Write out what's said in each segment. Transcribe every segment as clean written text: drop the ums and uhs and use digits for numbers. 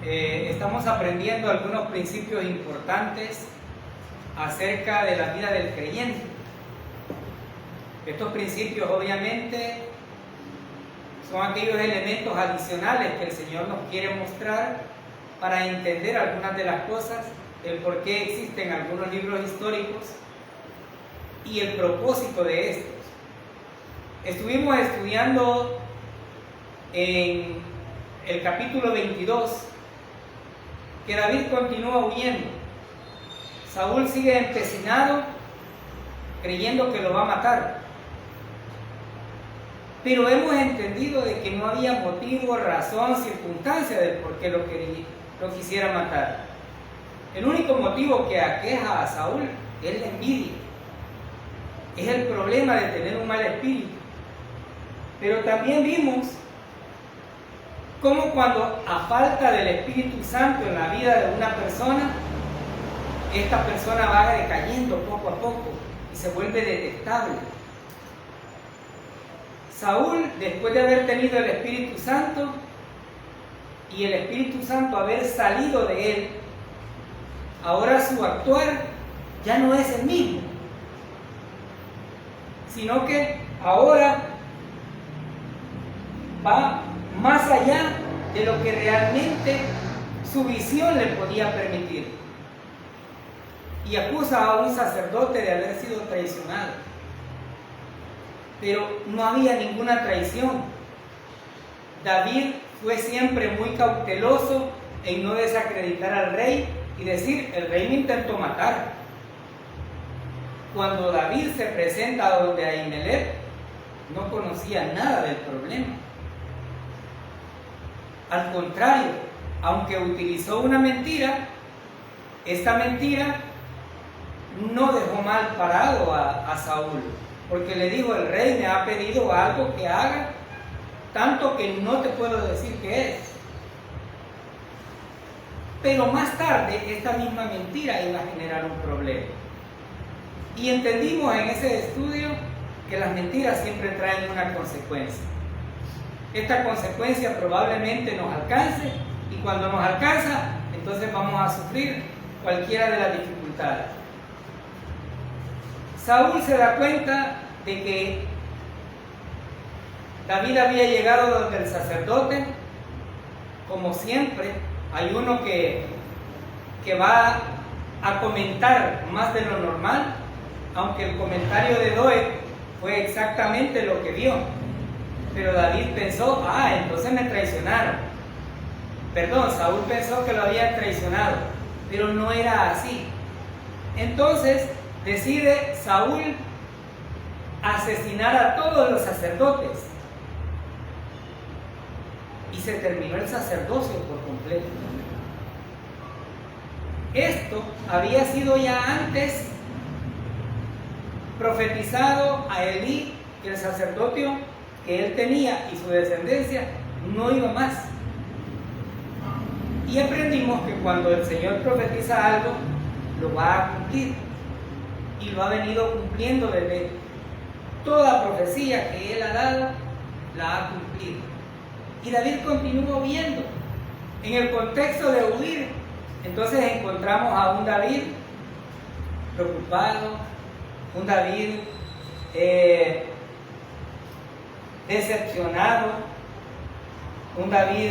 estamos aprendiendo algunos principios importantes acerca de la vida del creyente. Estos principios obviamente son aquellos elementos adicionales que el Señor nos quiere mostrar para entender algunas de las cosas, el por qué existen algunos libros históricos y el propósito de estos. Estuvimos estudiando en el capítulo 22 que David continúa huyendo. Saúl sigue empecinado creyendo que lo va a matar, pero hemos entendido de que no había motivo, razón, circunstancia del por qué lo quisiera matar. El único motivo que aqueja a Saúl es la envidia, es el problema de tener un mal espíritu. Pero también vimos cómo cuando a falta del Espíritu Santo en la vida de una persona, esta persona va decayendo poco a poco y se vuelve detestable. Saúl, después de haber tenido el Espíritu Santo y el Espíritu Santo haber salido de él, ahora su actuar ya no es el mismo, sino que ahora va más allá de lo que realmente su visión le podía permitir. Y acusa a un sacerdote de haber sido traicionado. Pero no había ninguna traición. David fue siempre muy cauteloso en no desacreditar al rey y decir, el rey me intentó matar. Cuando David se presenta donde Ahimelech, no conocía nada del problema. Al contrario, aunque utilizó una mentira, esta mentira no dejó mal parado a Saúl, porque le dijo, el rey me ha pedido algo que haga, tanto que no te puedo decir qué es. Pero más tarde esta misma mentira iba a generar un problema. Y entendimos en ese estudio que las mentiras siempre traen una consecuencia. Esta consecuencia probablemente nos alcance, y cuando nos alcanza, entonces vamos a sufrir cualquiera de las dificultades. Saúl se da cuenta de que David había llegado donde el sacerdote. Como siempre, hay uno que va a comentar más de lo normal, aunque el comentario de Doeg fue exactamente lo que vio. Pero David pensó, entonces me traicionaron. Perdón, Saúl pensó que lo habían traicionado, pero no era así. Entonces decide Saúl asesinar a todos los sacerdotes. Y se terminó el sacerdocio por completo. Esto había sido ya antes profetizado a Elí, que el sacerdocio que él tenía y su descendencia no iba más. Y aprendimos que cuando el Señor profetiza algo, lo va a cumplir. Y lo ha venido cumpliendo desde toda profecía que él ha dado, la ha cumplido. Y David continuó huyendo. En el contexto de huir, entonces encontramos a un David preocupado, un David decepcionado, un David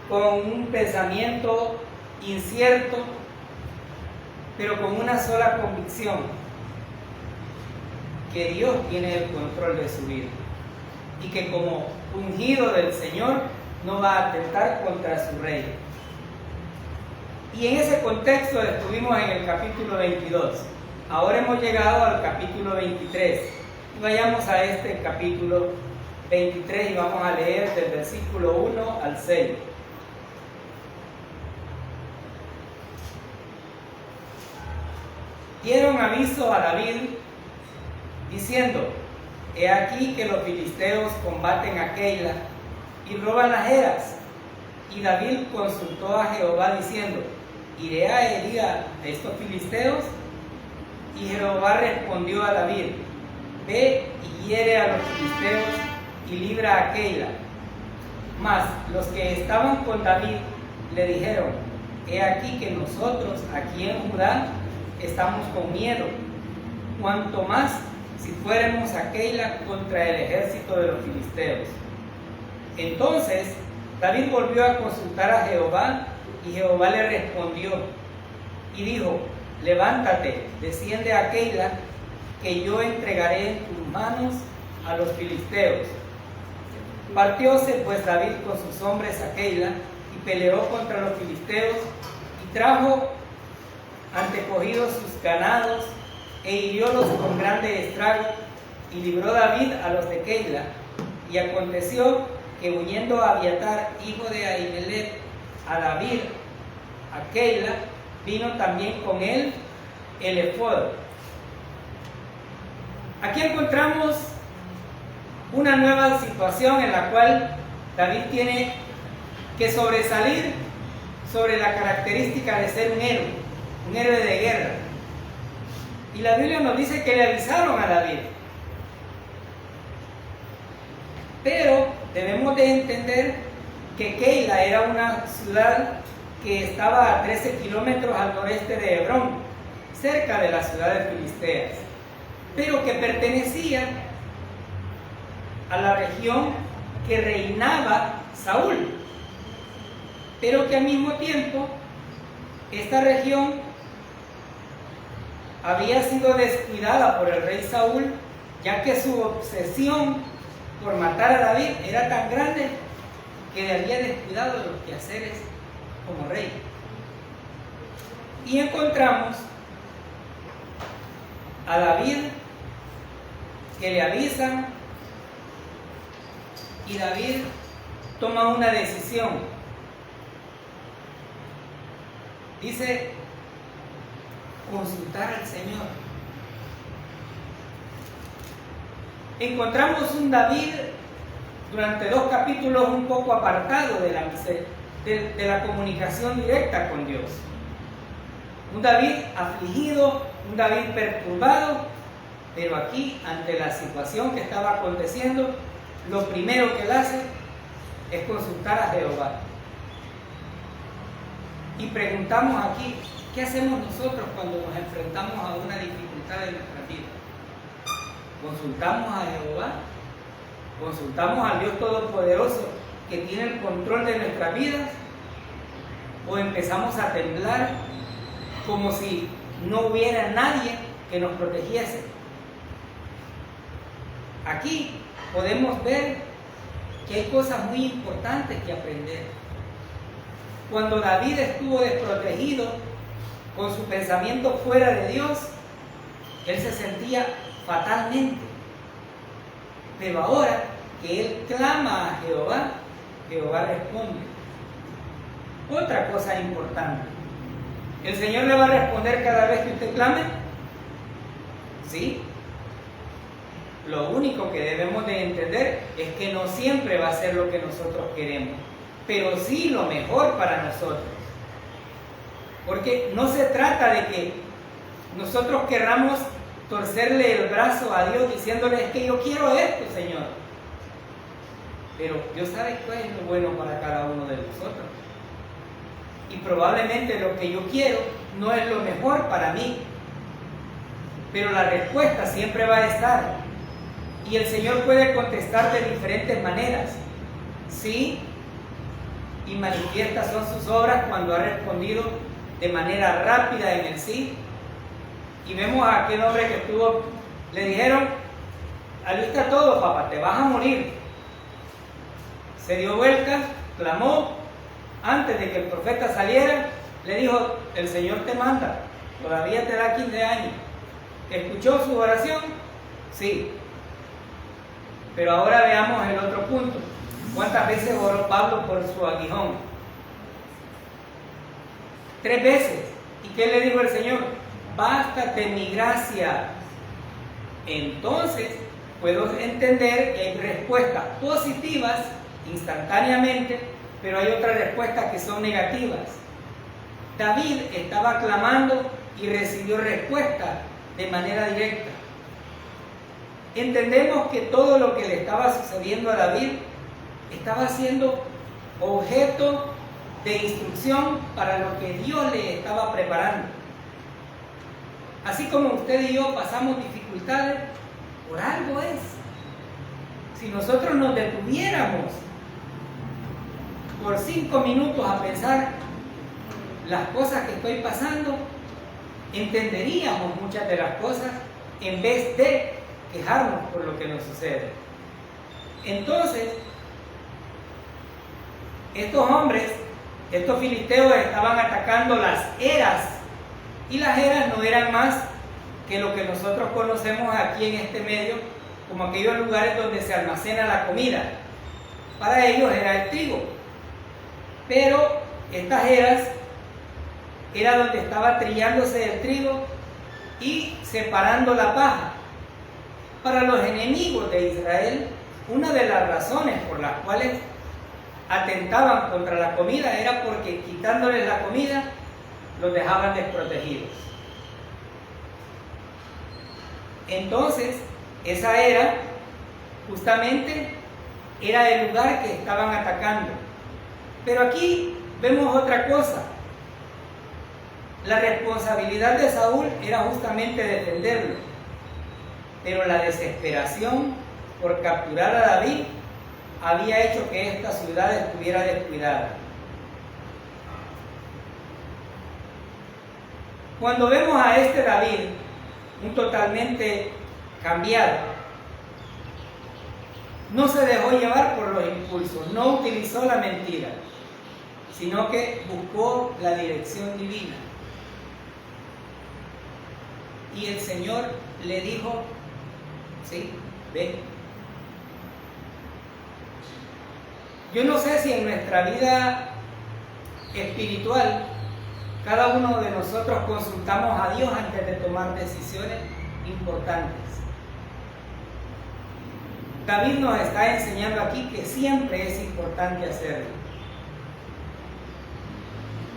con un pensamiento incierto, pero con una sola convicción, que Dios tiene el control de su vida y que como ungido del Señor no va a atentar contra su rey. Y en ese contexto estuvimos en el capítulo 22. Ahora hemos llegado al capítulo 23. Y vayamos a este capítulo 23 y vamos a leer del versículo 1 al 6. Dieron aviso a David diciendo, he aquí que los filisteos combaten a Keila y roban las eras. Y David consultó a Jehová diciendo, ¿iré a herir a estos filisteos? Y Jehová respondió a David, ve y hiere a los filisteos y libra a Keila. Mas los que estaban con David le dijeron: he aquí que nosotros aquí en Judá estamos con miedo, cuanto más si fuéramos a Keila contra el ejército de los filisteos. Entonces David volvió a consultar a Jehová, y Jehová le respondió y dijo: levántate, desciende a Keila, que yo entregaré en tus manos a los filisteos. Partióse pues David con sus hombres a Keila, y peleó contra los filisteos, y trajo antecogidos sus ganados, e hiriólos con grande estrago, y libró David a los de Keila. Y aconteció que huyendo Abiatar, hijo de Ahimelech, a David a Keila, vino también con él el efod. Aquí encontramos una nueva situación en la cual David tiene que sobresalir sobre la característica de ser un héroe de guerra. Y la Biblia nos dice que le avisaron a David. Pero debemos de entender que Keila era una ciudad que estaba a 13 kilómetros al noreste de Hebrón, cerca de la ciudad de Filisteas, pero que pertenecía a la región que reinaba Saúl, pero que al mismo tiempo esta región había sido descuidada por el rey Saúl, ya que su obsesión por matar a David era tan grande que le había descuidado de los quehaceres como rey. Y encontramos a David que le avisan, y David toma una decisión. Dice: consultar al Señor. Encontramos un David durante 2 capítulos un poco apartado de la comunicación directa con Dios. Un David afligido, un David perturbado, pero aquí, ante la situación que estaba aconteciendo, lo primero que él hace es consultar a Jehová. Y preguntamos aquí: ¿qué hacemos nosotros cuando nos enfrentamos a una dificultad en nuestra vida? ¿Consultamos a Jehová? ¿Consultamos al Dios Todopoderoso que tiene el control de nuestras vidas? ¿O empezamos a temblar como si no hubiera nadie que nos protegiese? Aquí podemos ver que hay cosas muy importantes que aprender. Cuando David estuvo desprotegido, con su pensamiento fuera de Dios, él se sentía fatalmente. Pero ahora que él clama a Jehová, Jehová responde. Otra cosa importante: ¿el Señor le va a responder cada vez que usted clame? Sí. Lo único que debemos de entender es que no siempre va a ser lo que nosotros queremos, pero sí lo mejor para nosotros. Porque no se trata de que nosotros querramos torcerle el brazo a Dios diciéndole: es que yo quiero esto, Señor. Pero Dios sabe cuál es lo bueno para cada uno de nosotros. Y probablemente lo que yo quiero no es lo mejor para mí. Pero la respuesta siempre va a estar. Y el Señor puede contestar de diferentes maneras. Sí, y manifiestas son sus obras cuando ha respondido de manera rápida en el sí. Y vemos a aquel hombre que estuvo, le dijeron: alista todo, papá, te vas a morir. Se dio vuelta, clamó, antes de que el profeta saliera, le dijo: el Señor te manda, todavía te da 15 años. ¿Escuchó su oración? Sí. Pero ahora veamos el otro punto. ¿Cuántas veces oró Pablo por su aguijón? 3 veces. ¿Y qué le dijo el Señor? Bástate mi gracia. Entonces puedo entender que hay respuestas positivas instantáneamente, pero hay otras respuestas que son negativas. David estaba clamando y recibió respuesta de manera directa. Entendemos que todo lo que le estaba sucediendo a David estaba siendo objeto de instrucción para lo que Dios le estaba preparando. Así como usted y yo pasamos dificultades, por algo es. Si nosotros nos detuviéramos por 5 minutos a pensar las cosas que estoy pasando, entenderíamos muchas de las cosas en vez de quejarnos por lo que nos sucede. Entonces, estos hombres, estos filisteos estaban atacando las eras, y las eras no eran más que lo que nosotros conocemos aquí en este medio como aquellos lugares donde se almacena la comida. Para ellos era el trigo, pero estas eras era donde estaba trillándose el trigo y separando la paja. Para los enemigos de Israel, una de las razones por las cuales atentaban contra la comida era porque quitándoles la comida los dejaban desprotegidos. Entonces, esa era justamente era el lugar que estaban atacando. Pero aquí vemos otra cosa. La responsabilidad de Saúl era justamente defenderlo, pero la desesperación por capturar a David había hecho que esta ciudad estuviera descuidada. Cuando vemos a este David, un totalmente cambiado, no se dejó llevar por los impulsos, no utilizó la mentira, sino que buscó la dirección divina. Y el Señor le dijo, sí, ve. Yo no sé si en nuestra vida espiritual cada uno de nosotros consultamos a Dios antes de tomar decisiones importantes. David nos está enseñando aquí que siempre es importante hacerlo.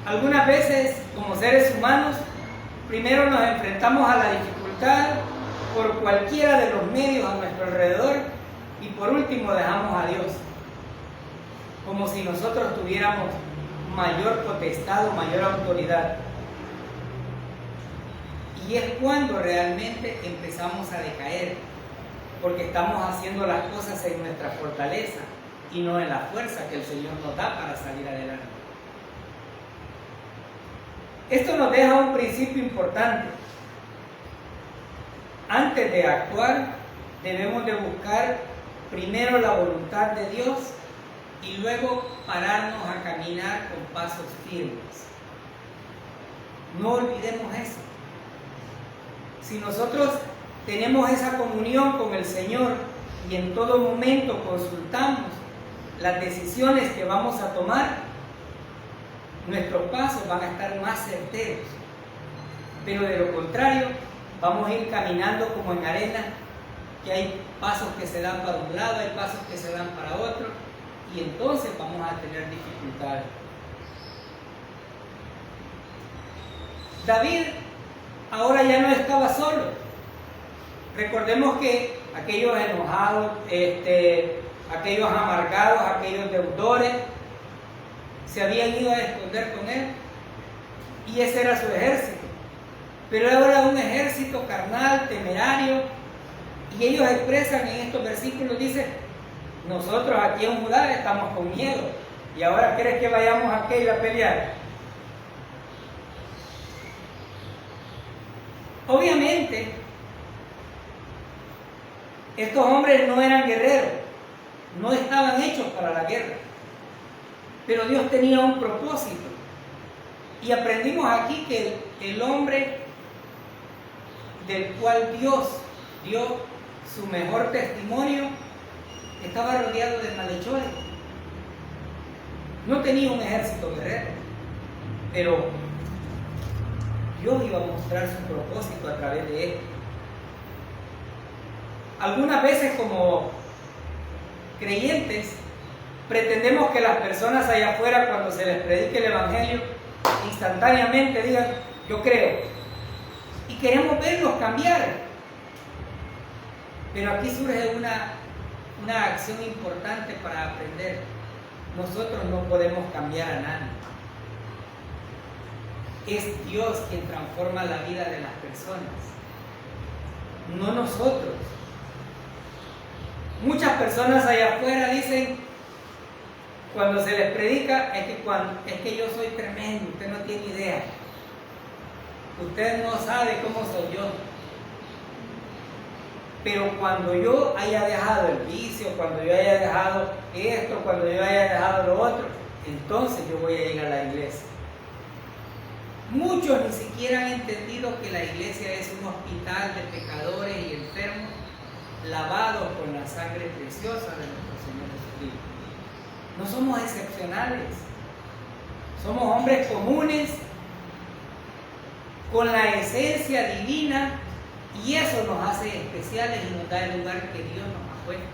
Algunas veces, como seres humanos, primero nos enfrentamos a la dificultad por cualquiera de los medios a nuestro alrededor y por último dejamos a Dios, como si nosotros tuviéramos mayor potestad o mayor autoridad. Y es cuando realmente empezamos a decaer, porque estamos haciendo las cosas en nuestra fortaleza y no en la fuerza que el Señor nos da para salir adelante. Esto nos deja un principio importante. Antes de actuar, debemos de buscar primero la voluntad de Dios y luego pararnos a caminar con pasos firmes. No olvidemos eso. Si nosotros tenemos esa comunión con el Señor y en todo momento consultamos las decisiones que vamos a tomar, nuestros pasos van a estar más certeros. Pero de lo contrario, vamos a ir caminando como en arena, que hay pasos que se dan para un lado, hay pasos que se dan para otro, y entonces vamos a tener dificultades. David ahora ya no estaba solo. Recordemos que aquellos enojados, aquellos amargados, aquellos deudores, se habían ido a esconder con él, y ese era su ejército. Pero ahora un ejército carnal, temerario, y ellos expresan en estos versículos, dice: nosotros aquí en Judá estamos con miedo, y ahora ¿quieres que vayamos a aquella a pelear? Obviamente, estos hombres no eran guerreros, no estaban hechos para la guerra, pero Dios tenía un propósito. Y aprendimos aquí que el hombre del cual Dios dio su mejor testimonio estaba rodeado de malhechores. No tenía un ejército guerrero, pero Dios iba a mostrar su propósito a través de él. Algunas veces como creyentes pretendemos que las personas allá afuera, cuando se les predique el Evangelio, instantáneamente digan: yo creo, y queremos verlos cambiar. Pero aquí surge una acción importante para aprender. nosotros no podemos cambiar a nadie. Es Dios quien transforma la vida de las personas, no nosotros. Muchas personas allá afuera dicen, cuando se les predica, es que yo soy tremendo, usted no tiene idea. Usted no sabe cómo soy yo. Pero cuando yo haya dejado el vicio, cuando yo haya dejado esto, cuando yo haya dejado lo otro, entonces yo voy a ir a la iglesia. Muchos ni siquiera han entendido que la iglesia es un hospital de pecadores y enfermos lavados con la sangre preciosa de nuestro Señor Jesucristo. No somos excepcionales, somos hombres comunes con la esencia divina, y eso nos hace especiales y nos da el lugar que Dios nos ha puesto.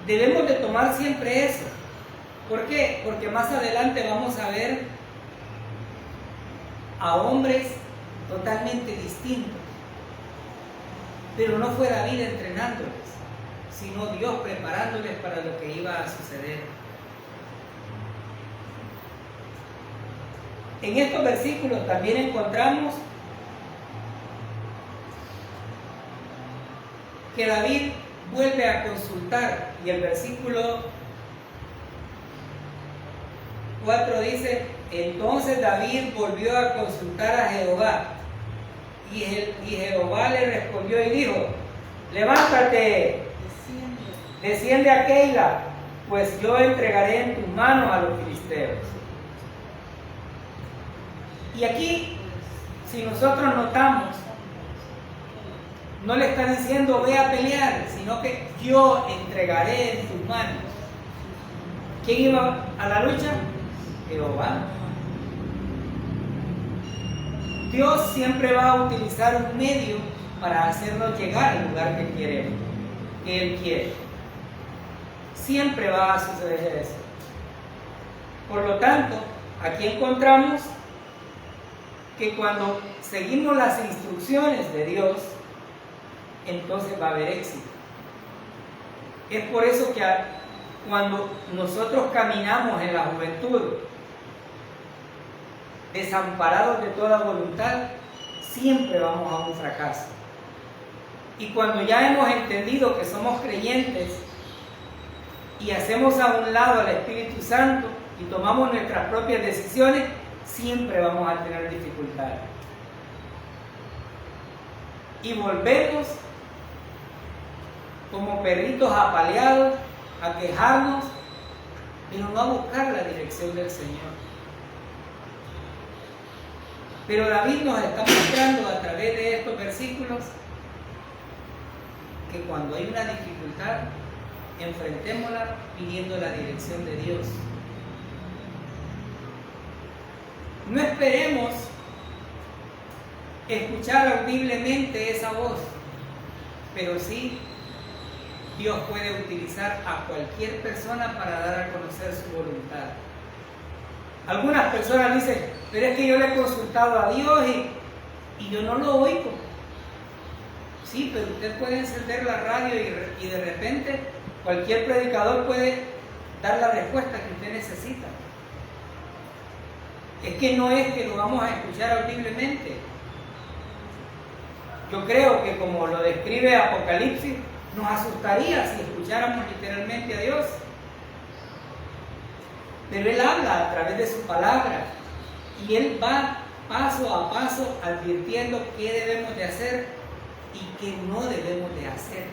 Debemos de tomar siempre eso. ¿Por qué? Porque más adelante vamos a ver a hombres totalmente distintos, pero no fue David entrenándoles, sino Dios preparándoles para lo que iba a suceder. En estos versículos también encontramos que David vuelve a consultar, y el versículo 4 dice: entonces David volvió a consultar a Jehová, y Jehová le respondió y dijo: levántate, desciende a Keila, pues yo entregaré en tus manos a los filisteos. Y aquí, si nosotros notamos, no le está diciendo ve a pelear, sino que yo entregaré en tus manos. ¿Quién iba a la lucha? Jehová. Dios siempre va a utilizar un medio para hacernos llegar al lugar que queremos, que Él quiere. Siempre va a suceder eso. Por lo tanto, aquí encontramos que cuando seguimos las instrucciones de Dios, entonces va a haber éxito. Es por eso que cuando nosotros caminamos en la juventud, desamparados de toda voluntad, siempre vamos a un fracaso. Y cuando ya hemos entendido que somos creyentes y hacemos a un lado al Espíritu Santo y tomamos nuestras propias decisiones, siempre vamos a tener dificultades. Y volvemos como perritos apaleados a quejarnos, pero no a buscar la dirección del Señor. Pero David nos está mostrando a través de estos versículos que cuando hay una dificultad, enfrentémosla pidiendo la dirección de Dios. No esperemos escuchar audiblemente esa voz, pero sí Dios puede utilizar a cualquier persona para dar a conocer su voluntad. Algunas personas dicen, pero es que yo le he consultado a Dios y yo no lo oigo. Sí, pero usted puede encender la radio y de repente cualquier predicador puede dar la respuesta que usted necesita. Es que no es que lo vamos a escuchar audiblemente. Yo creo que como lo describe Apocalipsis, nos asustaría si escucháramos literalmente a Dios. Pero Él habla a través de su palabra y Él va paso a paso advirtiendo qué debemos de hacer y qué no debemos de hacer.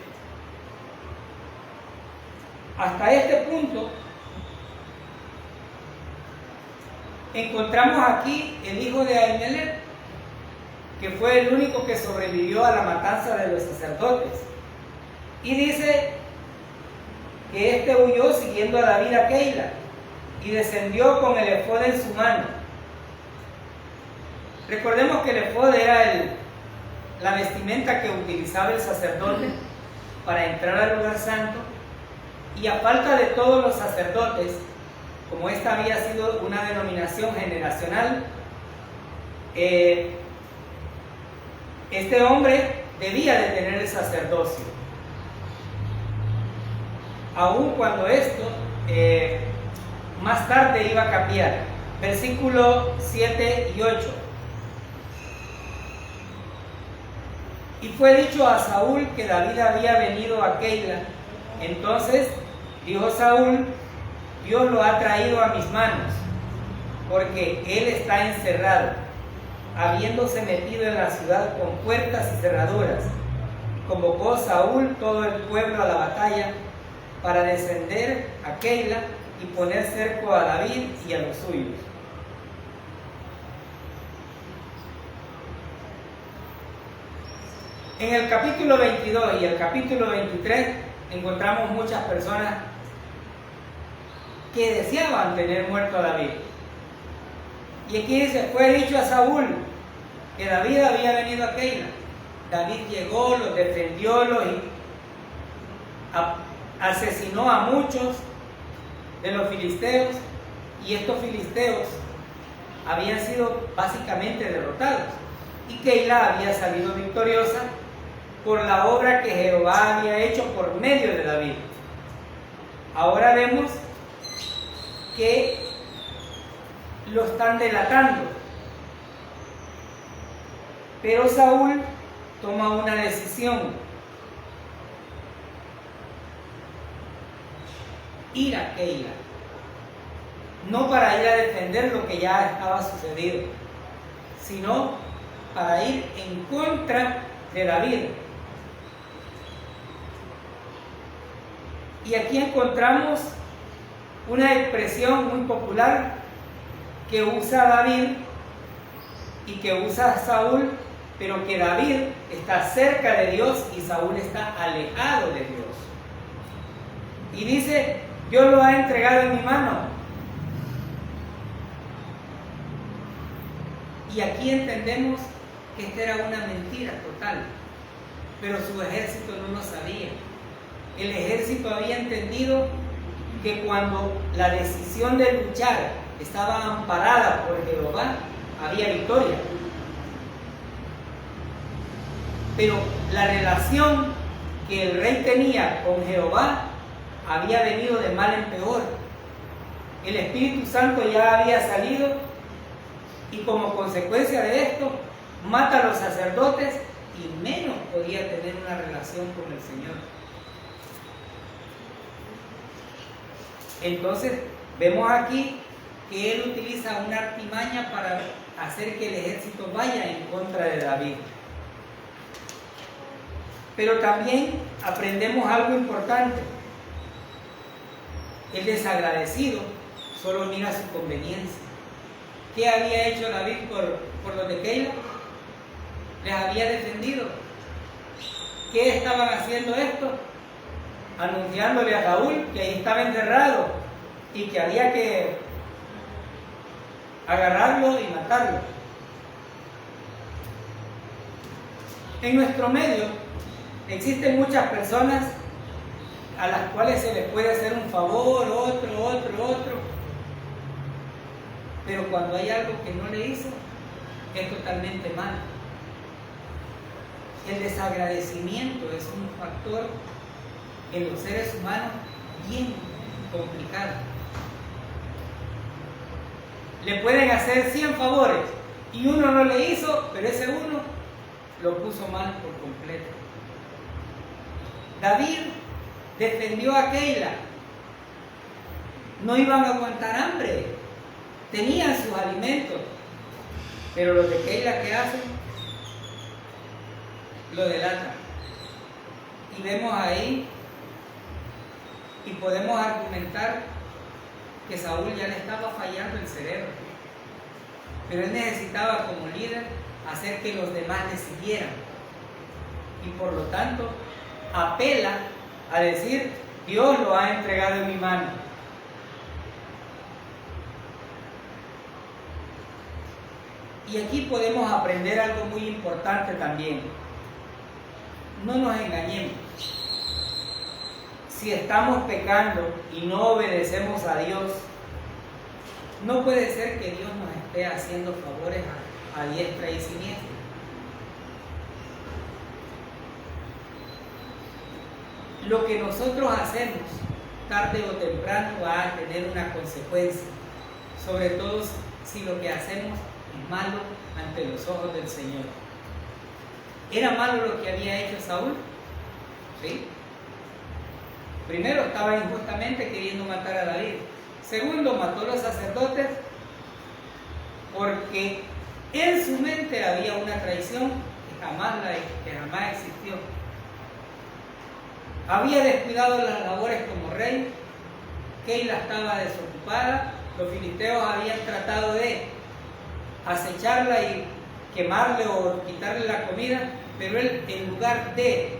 Hasta este punto encontramos aquí el hijo de Ahimelech, que fue el único que sobrevivió a la matanza de los sacerdotes. Y dice que este huyó siguiendo a David a Keila y descendió con el efod en su mano. Recordemos que el efod era la vestimenta que utilizaba el sacerdote para entrar al lugar santo, y a falta de todos los sacerdotes, como esta había sido una denominación generacional, este hombre debía de tener el sacerdocio. aun cuando esto más tarde iba a cambiar. Versículos 7 y 8. Y fue dicho a Saúl que David había venido a Keila. Entonces dijo Saúl: Dios lo ha traído a mis manos, porque él está encerrado, habiéndose metido en la ciudad con puertas y cerraduras. Convocó Saúl todo el pueblo a la batalla para descender a Keila y poner cerco a David y a los suyos. En el capítulo 22 y el capítulo 23 encontramos muchas personas que deseaban tener muerto a David. Y aquí dice: fue dicho a Saúl que David había venido a Keila. David llegó, los defendió, asesinó a muchos de los filisteos, y estos filisteos habían sido básicamente derrotados, y Keila había salido victoriosa por la obra que Jehová había hecho por medio de David. Ahora vemos que lo están delatando, pero Saúl toma una decisión: ir a Keila, no para ir a defender lo que ya estaba sucedido, sino para ir en contra de David. Y aquí encontramos una expresión muy popular que usa David y que usa Saúl, pero que David está cerca de Dios y Saúl está alejado de Dios. Y dice: Dios lo ha entregado en mi mano. Y aquí entendemos que esta era una mentira total, pero su ejército no lo sabía. El ejército había entendido que cuando la decisión de luchar estaba amparada por Jehová, había victoria. Pero la relación que el rey tenía con Jehová había venido de mal en peor. El Espíritu Santo ya había salido, y como consecuencia de esto mata a los sacerdotes, y menos podía tener una relación con el Señor. Entonces vemos aquí que él utiliza una artimaña para hacer que el ejército vaya en contra de David. Pero también aprendemos algo importante: el desagradecido solo mira su conveniencia. ¿Qué había hecho David por los de Keila? Les había defendido. ¿Qué estaban haciendo esto? Anunciándole a Saúl que ahí estaba enterrado y que había que agarrarlo y matarlo. En nuestro medio existen muchas personas a las cuales se les puede hacer un favor, otro, pero cuando hay algo que no le hizo, es totalmente malo. El desagradecimiento es un factor en los seres humanos bien complicado. Le pueden hacer 100 favores y uno no le hizo, pero ese uno lo puso mal por completo. David defendió a Keila. No iban a aguantar hambre, tenían sus alimentos, pero los de Keila, ¿qué hacen? Lo delatan. Y vemos ahí, y podemos argumentar que Saúl ya le estaba fallando el cerebro, pero él necesitaba como líder hacer que los demás le siguieran, y por lo tanto apela a decir: Dios lo ha entregado en mi mano. Y aquí podemos aprender algo muy importante también. No nos engañemos. Si estamos pecando y no obedecemos a Dios, no puede ser que Dios nos esté haciendo favores a diestra y siniestra. Lo que nosotros hacemos tarde o temprano va a tener una consecuencia, sobre todo si lo que hacemos es malo ante los ojos del Señor. ¿Era malo lo que había hecho Saúl? ¿Sí? Primero, estaba injustamente queriendo matar a David. Segundo, mató a los sacerdotes porque en su mente había una traición que jamás existió. Había descuidado las labores como rey. Keila estaba desocupada. Los filisteos habían tratado de acecharla y quemarle o quitarle la comida, pero él, en lugar de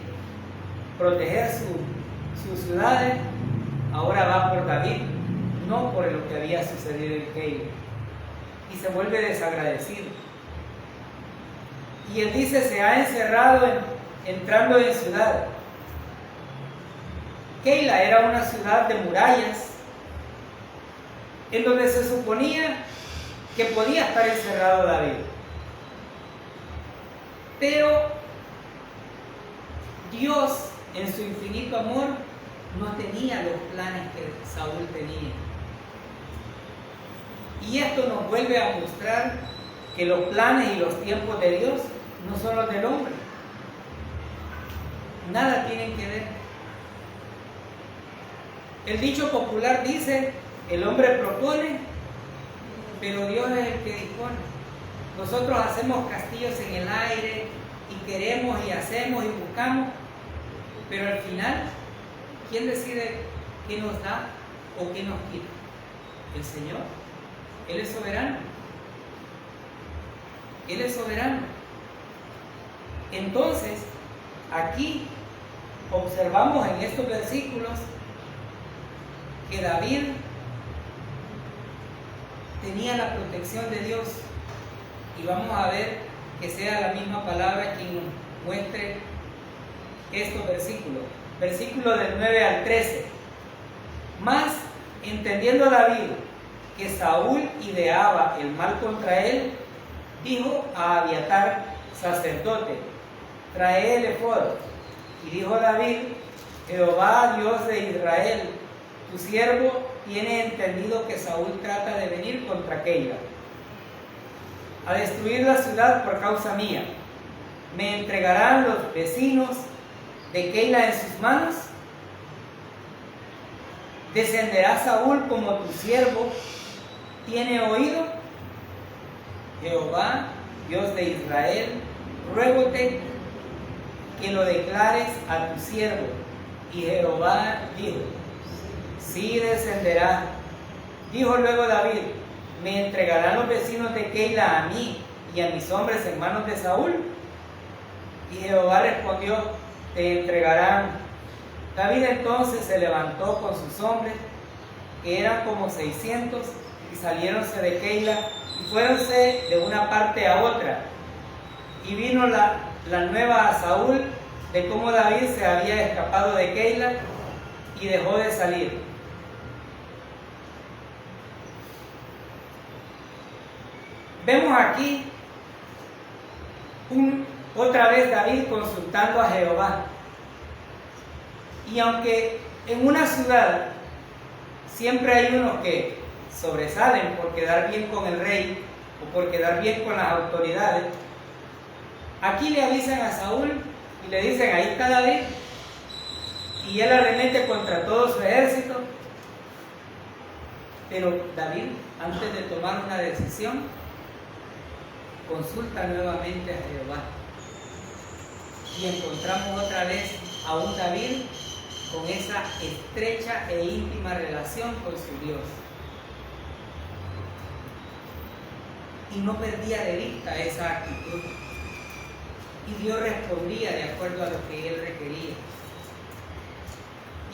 proteger sus ciudades, ahora va por David, no por lo que había sucedido en Keila, y se vuelve desagradecido. Y él dice, se ha encerrado entrando en ciudad. Keila era una ciudad de murallas, en donde se suponía que podía estar encerrado David. Pero Dios, en su infinito amor, no tenía los planes que Saúl tenía. Y esto nos vuelve a mostrar que los planes y los tiempos de Dios no son los del hombre. Nada tienen que ver. El dicho popular dice, el hombre propone, pero Dios es el que dispone. Nosotros hacemos castillos en el aire y queremos y hacemos y buscamos, pero al final, ¿quién decide qué nos da o qué nos quita? El Señor. Él es soberano. Él es soberano. Entonces, aquí observamos en estos versículos que David tenía la protección de Dios, y vamos a ver que sea la misma palabra quien nos muestre estos versículos. Versículo del 9 al 13. Mas, entendiendo David que Saúl ideaba el mal contra él, dijo a Abiatar, sacerdote, trae el ephod. Y dijo David, Jehová, Dios de Israel, tu siervo tiene entendido que Saúl trata de venir contra Keila, a destruir la ciudad por causa mía. ¿Me entregarán los vecinos de Keila en sus manos? ¿Descenderá Saúl como tu siervo tiene oído? Jehová, Dios de Israel, ruégote que lo declares a tu siervo. Y Jehová dijo, sí descenderá. Dijo luego David, ¿me entregarán los vecinos de Keila a mí y a mis hombres en manos de Saúl? Y Jehová respondió, te entregarán. David entonces se levantó con sus hombres, que eran como 600, y saliéronse de Keila, y fuéronse de una parte a otra. Y vino la nueva a Saúl de cómo David se había escapado de Keila y dejó de salir. Vemos aquí otra vez David consultando a Jehová. Y aunque en una ciudad siempre hay unos que sobresalen por quedar bien con el rey o por quedar bien con las autoridades, aquí le avisan a Saúl y le dicen, ahí está David, y él arremete contra todo su ejército. Pero David, antes de tomar una decisión, consulta nuevamente a Jehová, y encontramos otra vez a un David con esa estrecha e íntima relación con su Dios, y no perdía de vista esa actitud, y Dios respondía de acuerdo a lo que él requería.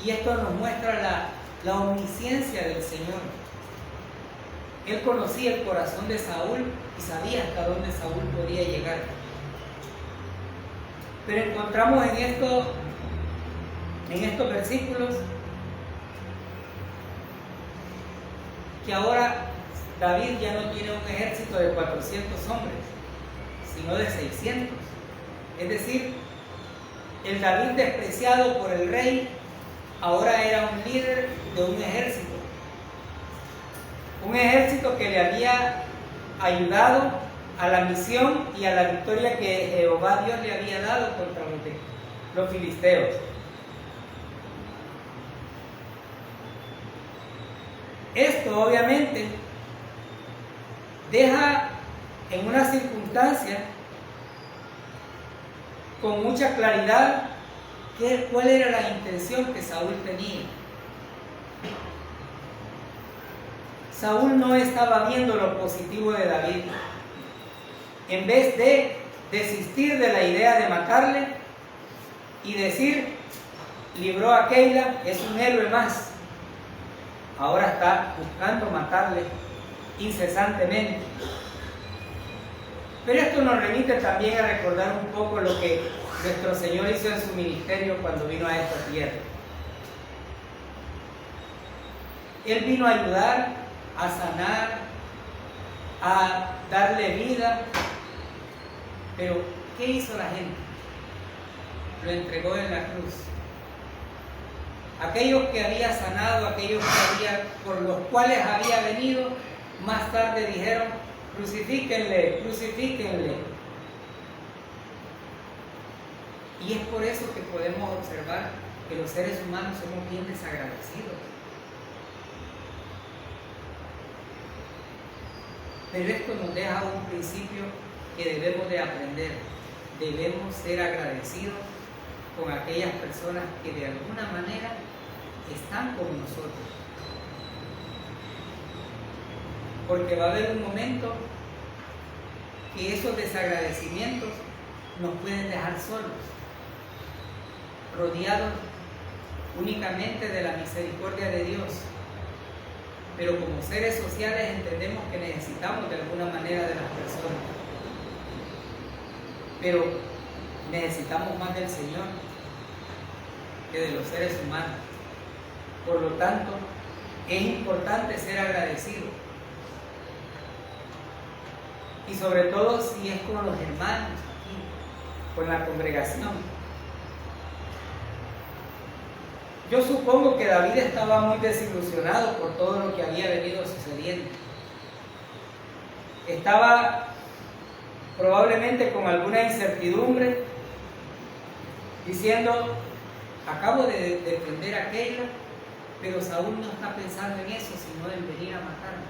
Y esto nos muestra la omnisciencia del Señor. Él conocía el corazón de Saúl y sabía hasta dónde Saúl podía llegar. Pero encontramos en estos versículos que ahora David ya no tiene un ejército de 400 hombres, sino de 600. Es decir, el David despreciado por el rey ahora era un líder de un ejército. Un ejército que le había ayudado a la misión y a la victoria que Jehová Dios le había dado contra los filisteos. Esto obviamente deja en una circunstancia con mucha claridad cuál era la intención que Saúl tenía. Saúl no estaba viendo lo positivo de David. En vez de desistir de la idea de matarle y decir, libró a Keila, es un héroe más, ahora está buscando matarle incesantemente. Pero esto nos remite también a recordar un poco lo que nuestro Señor hizo en su ministerio cuando vino a esta tierra. Él vino a ayudar, a sanar, a darle vida. Pero, ¿qué hizo la gente? Lo entregó en la cruz. Aquellos que había sanado, aquellos por los cuales había venido, más tarde dijeron, crucifíquenle, crucifíquenle. Y es por eso que podemos observar que los seres humanos somos bien desagradecidos. Pero esto nos deja un principio que debemos de aprender. Debemos ser agradecidos con aquellas personas que de alguna manera están con nosotros. Porque va a haber un momento que esos desagradecimientos nos pueden dejar solos, rodeados únicamente de la misericordia de Dios. Pero como seres sociales entendemos que necesitamos de alguna manera de las personas. Pero necesitamos más del Señor que de los seres humanos. Por lo tanto, es importante ser agradecido. Y sobre todo si es con los hermanos, con la congregación. Yo supongo que David estaba muy desilusionado por todo lo que había venido sucediendo. Estaba probablemente con alguna incertidumbre, diciendo, acabo de defender a Keila, pero Saúl no está pensando en eso, sino en venir a matarme.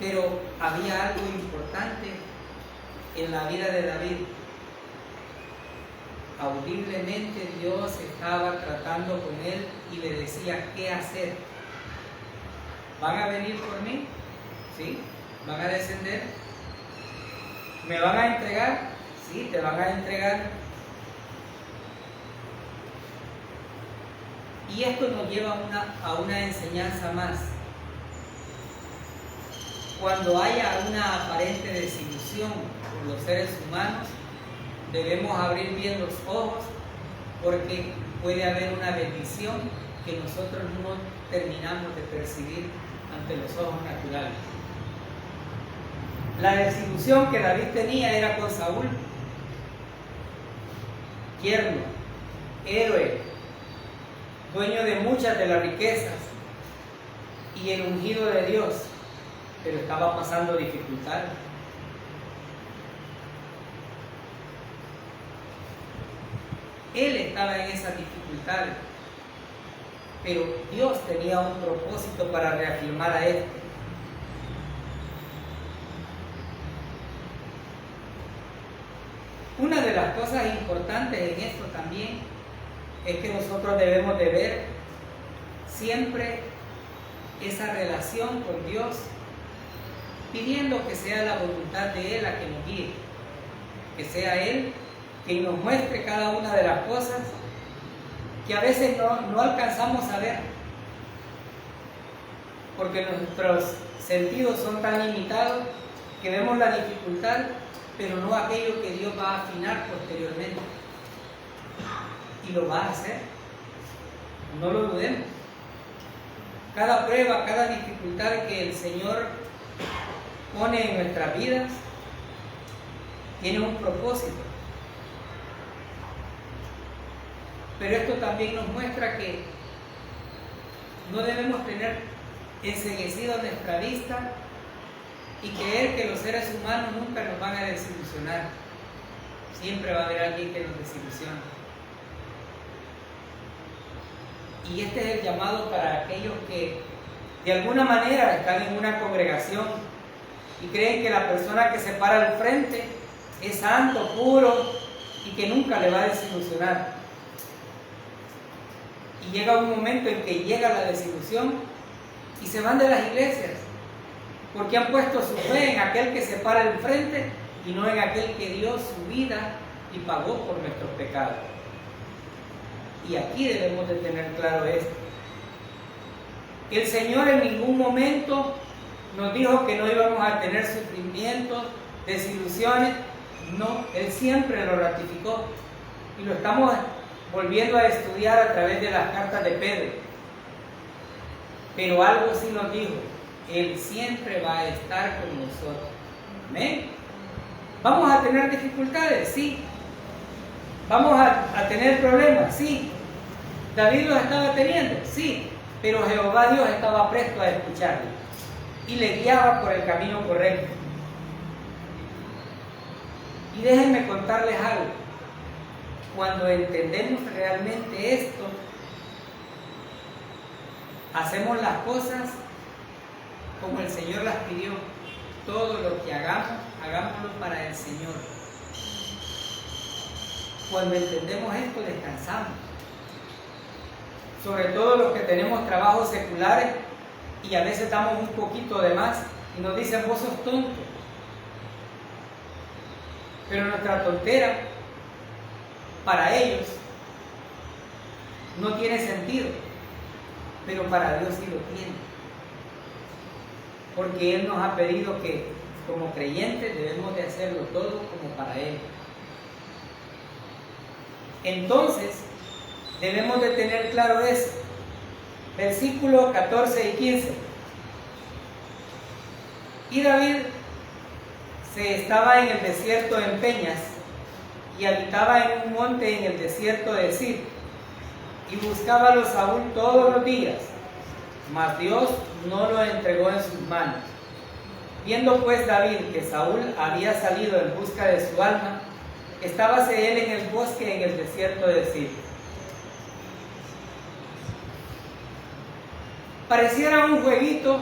Pero había algo importante en la vida de David. Audiblemente Dios estaba tratando con él y le decía qué hacer. ¿Van a venir por mí? ¿Sí? ¿Van a descender? ¿Me van a entregar? Sí, te van a entregar. Y esto nos lleva a una enseñanza más. Cuando haya una aparente desilusión por los seres humanos, debemos abrir bien los ojos, porque puede haber una bendición que nosotros no terminamos de percibir ante los ojos naturales. La desilusión que David tenía era con Saúl, yerno, héroe, dueño de muchas de las riquezas y el ungido de Dios, pero estaba pasando dificultades. Él estaba en esas dificultades, pero Dios tenía un propósito para reafirmar a él. Una de las cosas importantes en esto también es que nosotros debemos de ver siempre esa relación con Dios, pidiendo que sea la voluntad de Él la que nos guíe, que sea Él quien nos muestre cada una de las cosas que a veces no alcanzamos a ver, porque nuestros sentidos son tan limitados que vemos la dificultad, pero no aquello que Dios va a afinar posteriormente. Y lo va a hacer, no lo dudemos. Cada prueba, cada dificultad que el Señor pone en nuestras vidas tiene un propósito. Pero esto también nos muestra que no debemos tener enceguecido nuestra vista y creer que los seres humanos nunca nos van a desilusionar. Siempre va a haber alguien que nos desilusione. Y este es el llamado para aquellos que de alguna manera están en una congregación y creen que la persona que se para al frente es santo, puro y que nunca le va a desilusionar. Y llega un momento en que llega la desilusión y se van de las iglesias porque han puesto su fe en aquel que se para al frente y no en aquel que dio su vida y pagó por nuestros pecados. Y aquí debemos de tener claro esto. El Señor en ningún momento nos dijo que no íbamos a tener sufrimientos, desilusiones. No, Él siempre lo ratificó. Y lo estamos volviendo a estudiar a través de las cartas de Pedro. Pero algo sí nos dijo: Él siempre va a estar con nosotros. ¿Amén? ¿Vamos a tener dificultades? Sí. ¿Vamos a tener problemas? Sí. ¿David los estaba teniendo? Sí. Pero Jehová Dios estaba presto a escucharle y le guiaba por el camino correcto. Y déjenme contarles algo. Cuando entendemos realmente esto, hacemos las cosas como el Señor las pidió. Todo lo que hagamos, hagámoslo para el Señor. Cuando entendemos esto, descansamos. Sobre todo los que tenemos trabajos seculares y a veces damos un poquito de más y nos dicen: vos sos tonto. Pero nuestra tontera para ellos no tiene sentido, pero para Dios sí lo tiene, porque Él nos ha pedido que como creyentes debemos de hacerlo todo como para Él. Entonces debemos de tener claro eso. Versículos 14 y 15. Y David se estaba en el desierto en peñas y habitaba en un monte en el desierto de Zif, y buscábalo Saúl todos los días, mas Dios no lo entregó en sus manos. Viendo pues David que Saúl había salido en busca de su alma, estábase él en el bosque en el desierto de Zif. Pareciera un jueguito,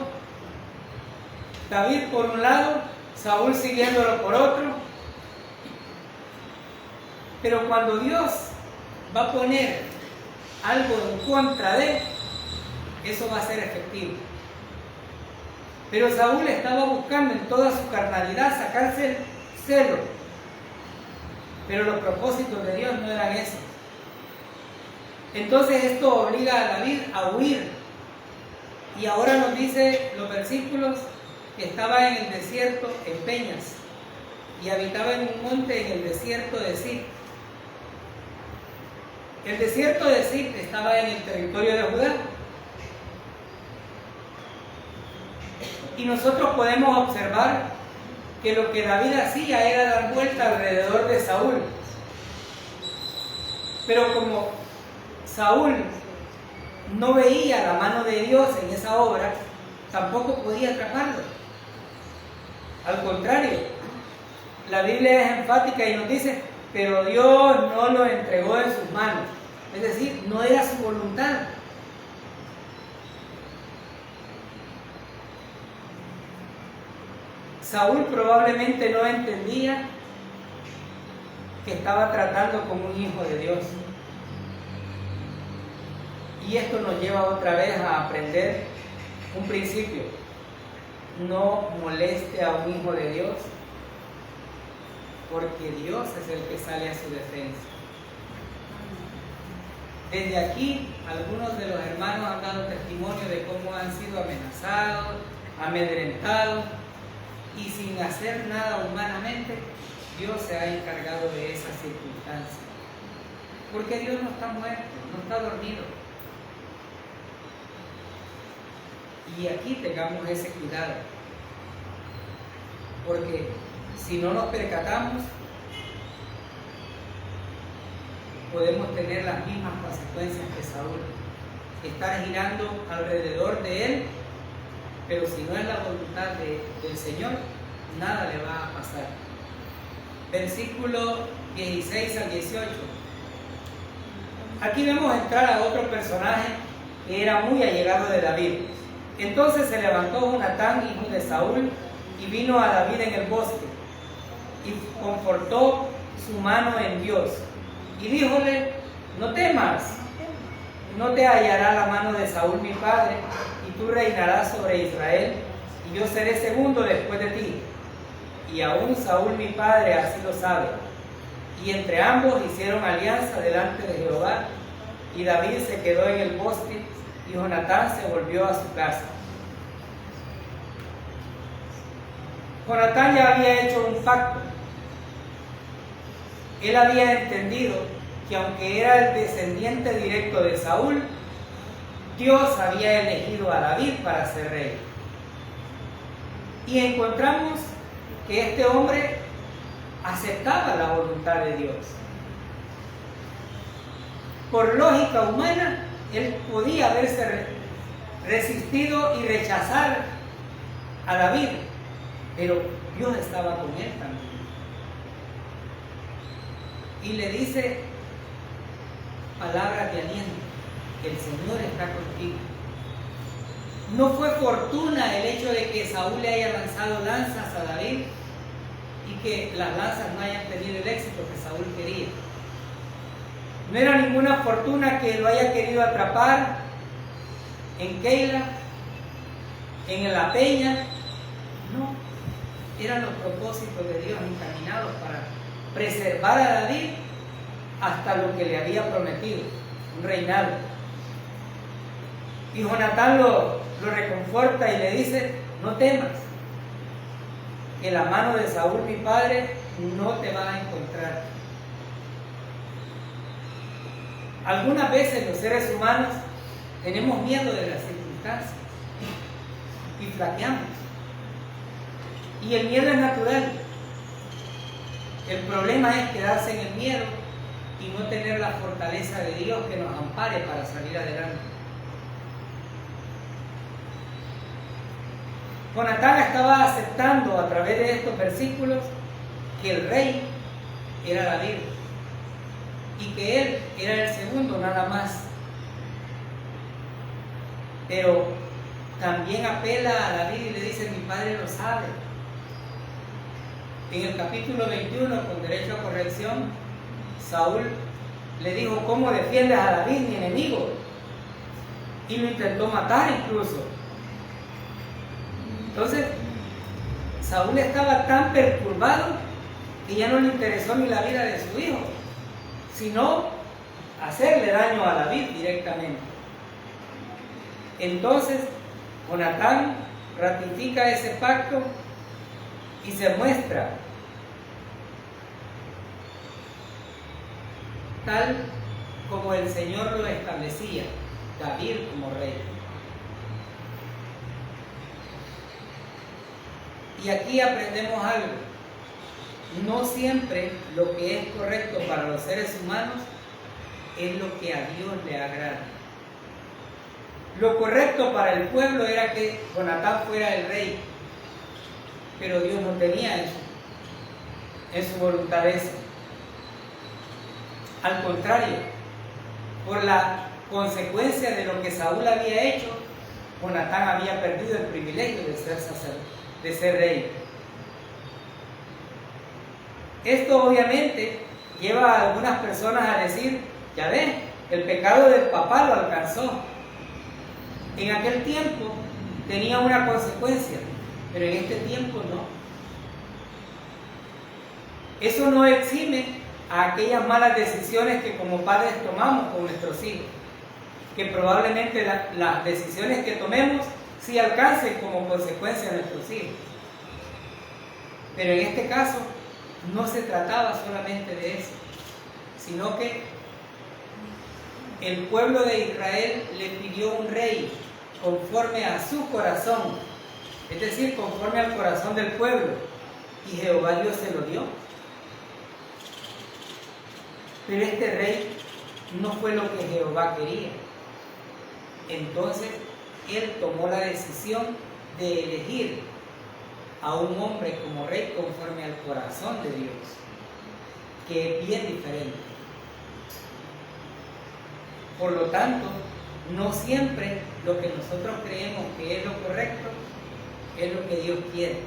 David por un lado, Saúl siguiéndolo por otro, pero cuando Dios va a poner algo en contra de él, eso va a ser efectivo. Pero Saúl estaba buscando en toda su carnalidad sacarse el celo, pero los propósitos de Dios no eran esos. Entonces esto obliga a David a huir. Y ahora nos dice los versículos que estaba en el desierto en peñas y habitaba en un monte en el desierto de Zif. El desierto de Zif estaba en el territorio de Judá. Y nosotros podemos observar que lo que David hacía era dar vuelta alrededor de Saúl. Pero como Saúl no veía la mano de Dios en esa obra, tampoco podía atraparlo. Al contrario, la Biblia es enfática y nos dice: pero Dios no lo entregó en sus manos. Es decir, no era su voluntad. Saúl probablemente no entendía que estaba tratando con un hijo de Dios. Y esto nos lleva otra vez a aprender un principio: no moleste a un hijo de Dios, porque Dios es el que sale a su defensa. Desde aquí, algunos de los hermanos han dado testimonio de cómo han sido amenazados, amedrentados, y sin hacer nada humanamente, Dios se ha encargado de esa circunstancia. Porque Dios no está muerto, no está dormido. Y aquí tengamos ese cuidado, porque si no nos percatamos, podemos tener las mismas consecuencias que Saúl. Estar girando alrededor de él, pero si no es la voluntad del Señor, nada le va a pasar. Versículo 16 al 18. Aquí vemos entrar a otro personaje que era muy allegado de David. Entonces se levantó Jonatán, hijo de Saúl, y vino a David en el bosque, y confortó su mano en Dios, y díjole: no temas, no te hallará la mano de Saúl mi padre, y tú reinarás sobre Israel, y yo seré segundo después de ti. Y aún Saúl mi padre así lo sabe. Y entre ambos hicieron alianza delante de Jehová, y David se quedó en el bosque, y Jonatán se volvió a su casa. Jonatán ya había hecho un pacto. Él había entendido que aunque era el descendiente directo de Saúl, Dios había elegido a David para ser rey. Y encontramos que este hombre aceptaba la voluntad de Dios. Por lógica humana, él podía haberse resistido y rechazar a David, pero Dios estaba con él también. Y le dice palabras de aliento: el Señor está contigo. No fue fortuna el hecho de que Saúl le haya lanzado lanzas a David y que las lanzas no hayan tenido el éxito que Saúl quería. No era ninguna fortuna que lo haya querido atrapar en Keila, en la peña. No, eran los propósitos de Dios encaminados para preservar a David hasta lo que le había prometido, un reinado. Y Jonatán lo reconforta y le dice: no temas, que la mano de Saúl mi padre no te va a encontrar. Algunas veces los seres humanos tenemos miedo de las circunstancias y flaqueamos. Y el miedo es natural. El problema es quedarse en el miedo y no tener la fortaleza de Dios que nos ampare para salir adelante. Jonatán estaba aceptando a través de estos versículos que el rey era David y que él era el segundo nada más. Pero también apela a David y le dice: mi padre lo sabe. En el capítulo 21, con derecho a corrección, Saúl le dijo: ¿cómo defiendes a David, mi enemigo? Y lo intentó matar incluso. Entonces, Saúl estaba tan perturbado que ya no le interesó ni la vida de su hijo, sino hacerle daño a David directamente. Entonces, Jonatán ratifica ese pacto y se muestra tal como el Señor lo establecía, David como rey. Y aquí aprendemos algo: no siempre lo que es correcto para los seres humanos es lo que a Dios le agrada. Lo correcto para el pueblo era que Jonatán fuera el rey, pero Dios no tenía eso en su voluntad eso. Al contrario, por la consecuencia de lo que Saúl había hecho, Jonatán había perdido el privilegio de ser sacerdote, de ser rey. Esto obviamente lleva a algunas personas a decir: ya ven, el pecado del papá lo alcanzó. En aquel tiempo tenía una consecuencia, pero en este tiempo no. Eso no exime a aquellas malas decisiones que como padres tomamos con nuestros hijos, que probablemente las decisiones que tomemos sí alcancen como consecuencia a nuestros hijos. Pero en este caso no se trataba solamente de eso, sino que el pueblo de Israel le pidió un rey conforme a su corazón, es decir, conforme al corazón del pueblo, y Jehová Dios se lo dio. Pero este rey no fue lo que Jehová quería. Entonces él tomó la decisión de elegir a un hombre como rey conforme al corazón de Dios, que es bien diferente. Por lo tanto, no siempre lo que nosotros creemos que es lo correcto es lo que Dios quiere.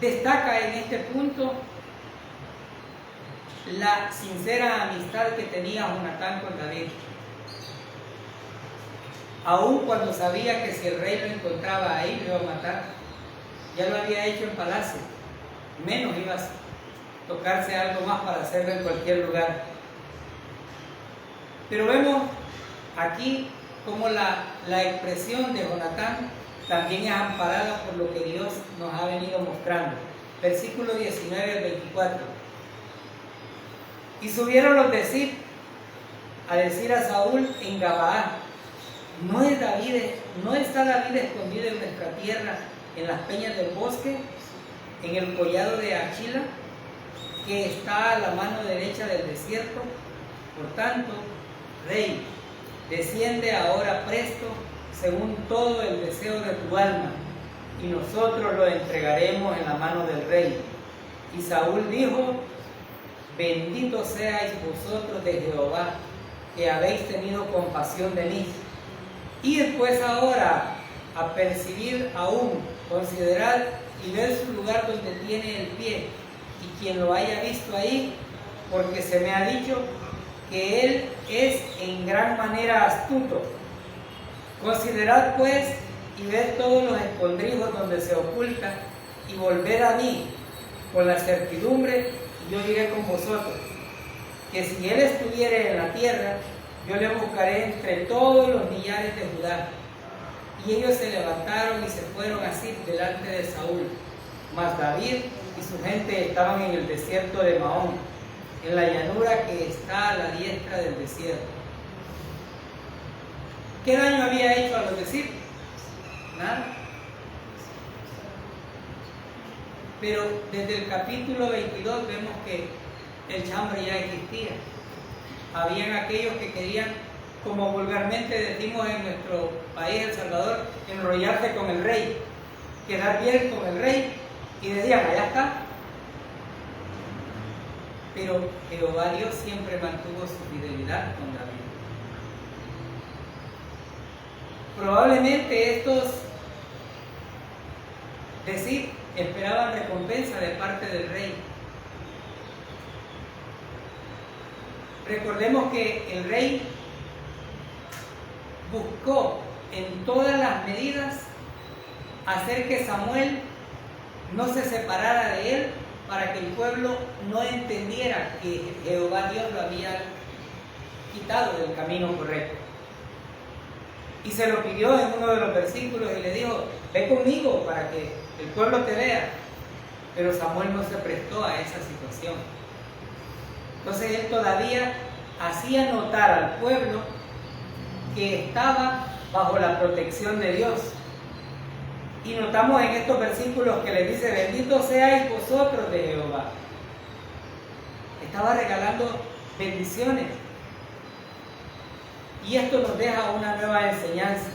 Destaca en este punto la sincera amistad que tenía Jonatán con David. Aun cuando sabía que si el rey lo encontraba ahí, lo iba a matar. Ya lo había hecho en palacio. Menos iba a tocarse algo más para hacerlo en cualquier lugar. Pero vemos aquí cómo la expresión de Jonatán también es amparada por lo que Dios nos ha venido mostrando. Versículo 19 al 24. Y subieron los de Zif a decir a Saúl en Gabaa: ¿No está David escondido en nuestra tierra, en las peñas del bosque, en el collado de Achila, que está a la mano derecha del desierto? Por tanto, rey, desciende ahora presto, según todo el deseo de tu alma, y nosotros lo entregaremos en la mano del rey. Y Saúl dijo: bendito seáis vosotros de Jehová, que habéis tenido compasión de mí. Id pues ahora a percibir aún, considerad y ver su lugar donde tiene el pie, y quien lo haya visto ahí, porque se me ha dicho que él es en gran manera astuto. Considerad pues y ved todos los escondrijos donde se oculta, y volved a mí con la certidumbre, y yo iré con vosotros, que si él estuviere en la tierra, yo le buscaré entre todos los millares de Judá. Y ellos se levantaron y se fueron así delante de Saúl. Mas David y su gente estaban en el desierto de Maón, en la llanura que está a la diestra del desierto. ¿Qué daño había hecho a los de Zif? Nada. Pero desde el capítulo 22 vemos que el chambre ya existía. Habían aquellos que querían, como vulgarmente decimos en nuestro país, El Salvador, enrollarse con el rey, quedar bien con el rey, y decían: allá está. Pero Jehová Dios siempre mantuvo su fidelidad con David. Probablemente estos de Zif esperaban recompensa de parte del rey. Recordemos que el rey buscó en todas las medidas hacer que Samuel no se separara de él, para que el pueblo no entendiera que Jehová Dios lo había quitado del camino correcto. Y se lo pidió en uno de los versículos y le dijo: ve conmigo para que el pueblo te vea. Pero Samuel no se prestó a esa situación. Entonces él todavía hacía notar al pueblo que estaba bajo la protección de Dios. Y notamos en estos versículos que le dice: bendito seáis vosotros de Jehová. Estaba regalando bendiciones. Y esto nos deja una nueva enseñanza.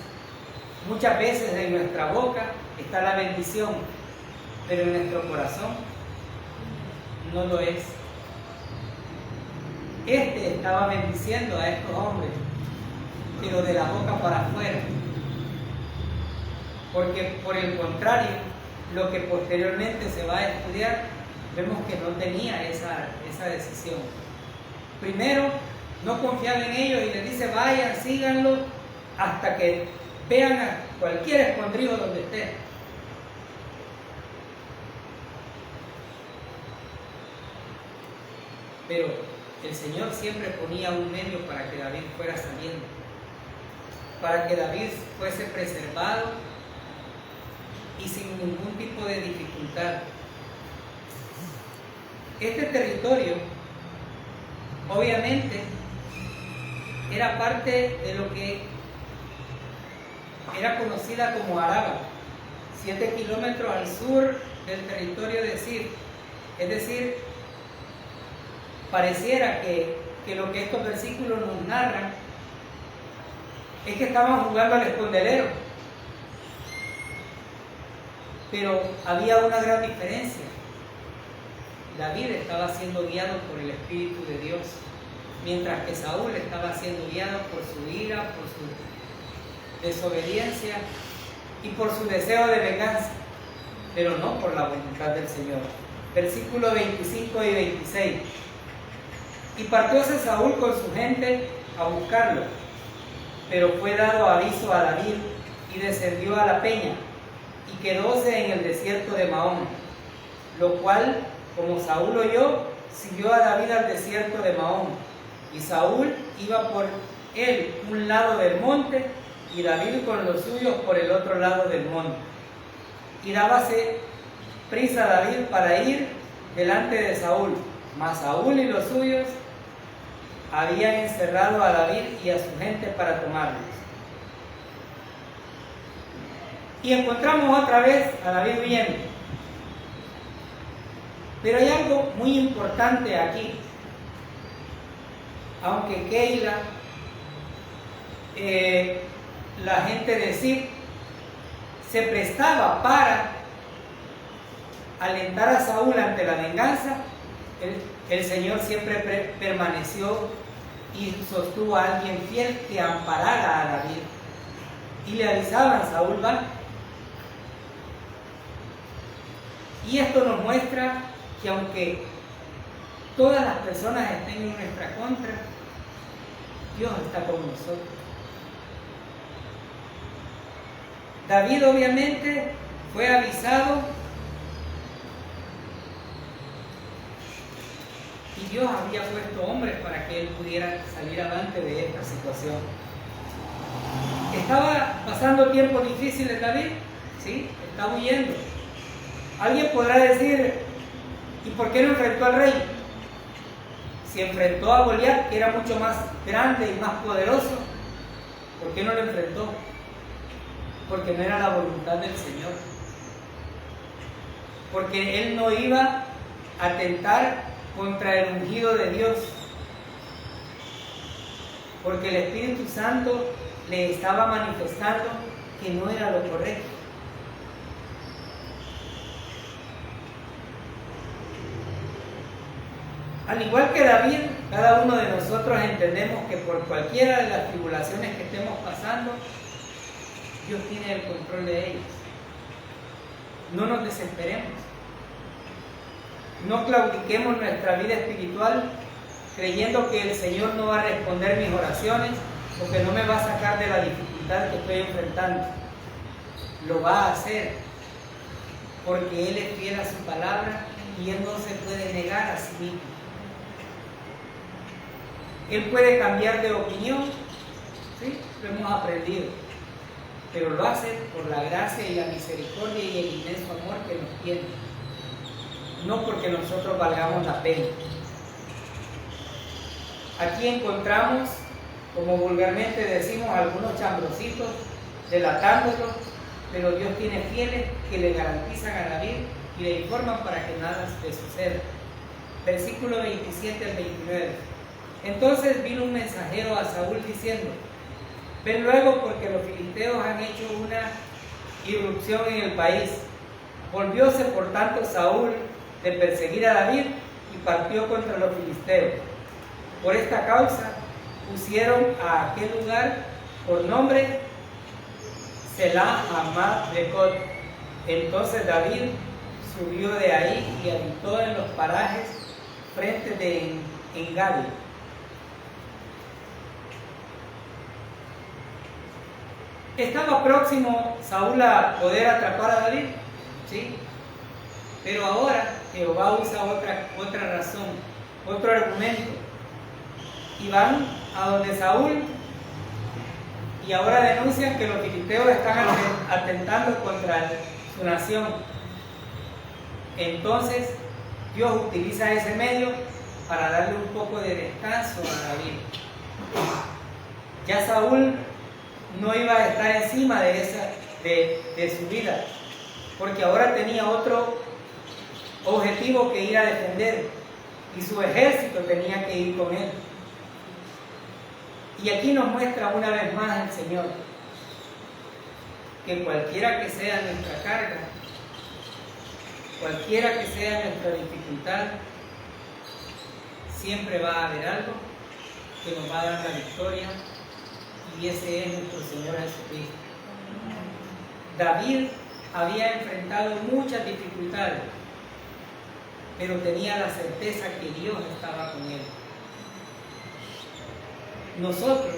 Muchas veces en nuestra boca está la bendición, pero en nuestro corazón no lo es. Este estaba bendiciendo a estos hombres, pero de la boca para afuera. Porque por el contrario, lo que posteriormente se va a estudiar, vemos que no tenía esa decisión. Primero, no confiaba en ellos y les dice: vayan, síganlo hasta que vean a cualquier escondrijo donde esté. Pero el Señor siempre ponía un medio para que David fuera saliendo, para que David fuese preservado y sin ningún tipo de dificultad. Este territorio, obviamente, era parte de lo que era conocida como Araba, 7 kilómetros al sur del territorio de Zif. Es decir, pareciera que lo que estos versículos nos narran es que estaban jugando al escondedero. Pero había una gran diferencia. David estaba siendo guiado por el Espíritu de Dios, mientras que Saúl estaba siendo guiado por su ira, por su desobediencia y por su deseo de venganza, pero no por la voluntad del Señor. Versículos 25 y 26. Y partióse Saúl con su gente a buscarlo, pero fue dado aviso a David y descendió a la peña y quedóse en el desierto de Maón, lo cual, como Saúl oyó, siguió a David al desierto de Maón, y Saúl iba por él un lado del monte y David con los suyos por el otro lado del monte. Y dábase prisa David para ir delante de Saúl, mas Saúl y los suyos habían encerrado a David y a su gente para tomarlos. Y encontramos otra vez a David huyendo. Pero hay algo muy importante aquí. Aunque Keila, la gente de Ziph, se prestaba para alentar a Saúl ante la venganza, el Señor siempre permaneció y sostuvo a alguien fiel que amparara a David. Y le avisaban: Saúl va. Y esto nos muestra que aunque todas las personas estén en nuestra contra, Dios está con nosotros. David obviamente fue avisado y Dios había puesto hombres para que él pudiera salir adelante de esta situación. ¿Estaba pasando tiempos difíciles David? Sí, estaba huyendo. Alguien podrá decir: ¿y por qué no enfrentó al rey? Si enfrentó a Goliat, que era mucho más grande y más poderoso, ¿por qué no lo enfrentó? Porque no era la voluntad del Señor. Porque él no iba a atentar contra el ungido de Dios. Porque el Espíritu Santo le estaba manifestando que no era lo correcto. Al igual que David, cada uno de nosotros entendemos que por cualquiera de las tribulaciones que estemos pasando, Dios tiene el control de ellas. No nos desesperemos. No claudiquemos nuestra vida espiritual creyendo que el Señor no va a responder mis oraciones o que no me va a sacar de la dificultad que estoy enfrentando. Lo va a hacer porque Él es fiel a su palabra y Él no se puede negar a sí mismo. Él puede cambiar de opinión, ¿sí? Lo hemos aprendido, pero lo hace por la gracia y la misericordia y el inmenso amor que nos tiene, no porque nosotros valgamos la pena. Aquí encontramos, como vulgarmente decimos, algunos chambrocitos delatándolo, pero Dios tiene fieles que le garantizan a David y le informan para que nada le suceda. Versículo 27 al 29. Entonces vino un mensajero a Saúl diciendo: ven luego, porque los filisteos han hecho una irrupción en el país. Volvióse por tanto Saúl de perseguir a David y partió contra los filisteos. Por esta causa pusieron a aquel lugar por nombre Selah Hammat-Bekot. Entonces David subió de ahí y habitó en los parajes frente de Engadi. Estaba próximo Saúl a poder atrapar a David, ¿sí? Pero ahora Jehová usa otra razón, otro argumento. Y van a donde Saúl y ahora denuncian que los filisteos están atentando contra su nación. Entonces Dios utiliza ese medio para darle un poco de descanso a David. Ya Saúl no iba a estar encima de su vida, porque ahora tenía otro objetivo que ir a defender. y su ejército tenía que ir con él. Y aquí nos muestra una vez más el Señor que cualquiera que sea nuestra carga, cualquiera que sea nuestra dificultad, siempre va a haber algo que nos va a dar la victoria, y ese es nuestro Señor Jesucristo. David había enfrentado muchas dificultades, pero tenía la certeza que Dios estaba con él. Nosotros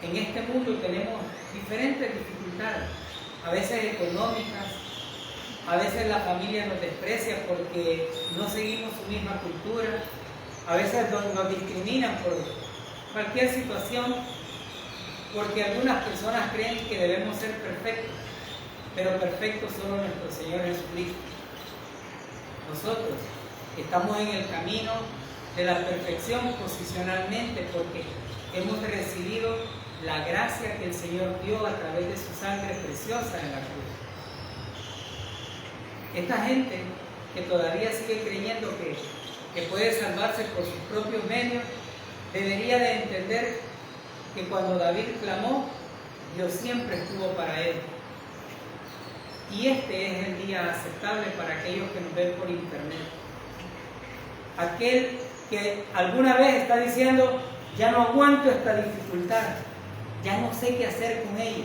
en este mundo tenemos diferentes dificultades, a veces económicas, a veces la familia nos desprecia porque no seguimos su misma cultura, a veces nos discriminan por cualquier situación, porque algunas personas creen que debemos ser perfectos, pero perfecto solo nuestro Señor Jesucristo. Nosotros estamos en el camino de la perfección posicionalmente porque hemos recibido la gracia que el Señor dio a través de su sangre preciosa en la cruz. Esta gente que todavía sigue creyendo que puede salvarse por sus propios medios, debería de entender que cuando David clamó, Dios siempre estuvo para él. Y este es el día aceptable para aquellos que nos ven por internet. Aquel que alguna vez está diciendo, ya no aguanto esta dificultad, ya no sé qué hacer con ella.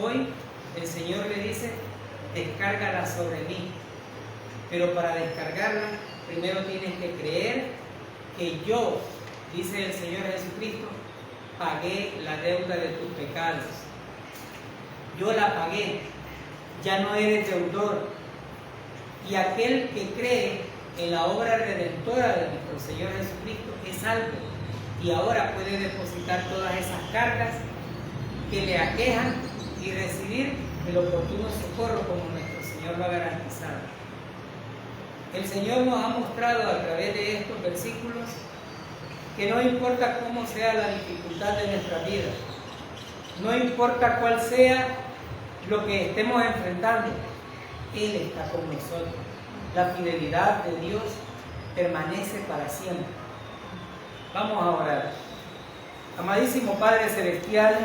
Hoy el Señor le dice, descárgala sobre mí. Pero para descargarla, primero tienes que creer que yo, dice el Señor Jesucristo, pagué la deuda de tus pecados. Yo la pagué, ya no eres deudor. Y aquel que cree en la obra redentora de nuestro Señor Jesucristo es salvo y ahora puede depositar todas esas cargas que le aquejan y recibir el oportuno socorro como nuestro Señor lo ha garantizado. El Señor nos ha mostrado a través de estos versículos que no importa cómo sea la dificultad de nuestra vida, no importa cuál sea lo que estemos enfrentando, Él está con nosotros. La fidelidad de Dios permanece para siempre. Vamos a orar. Amadísimo Padre Celestial,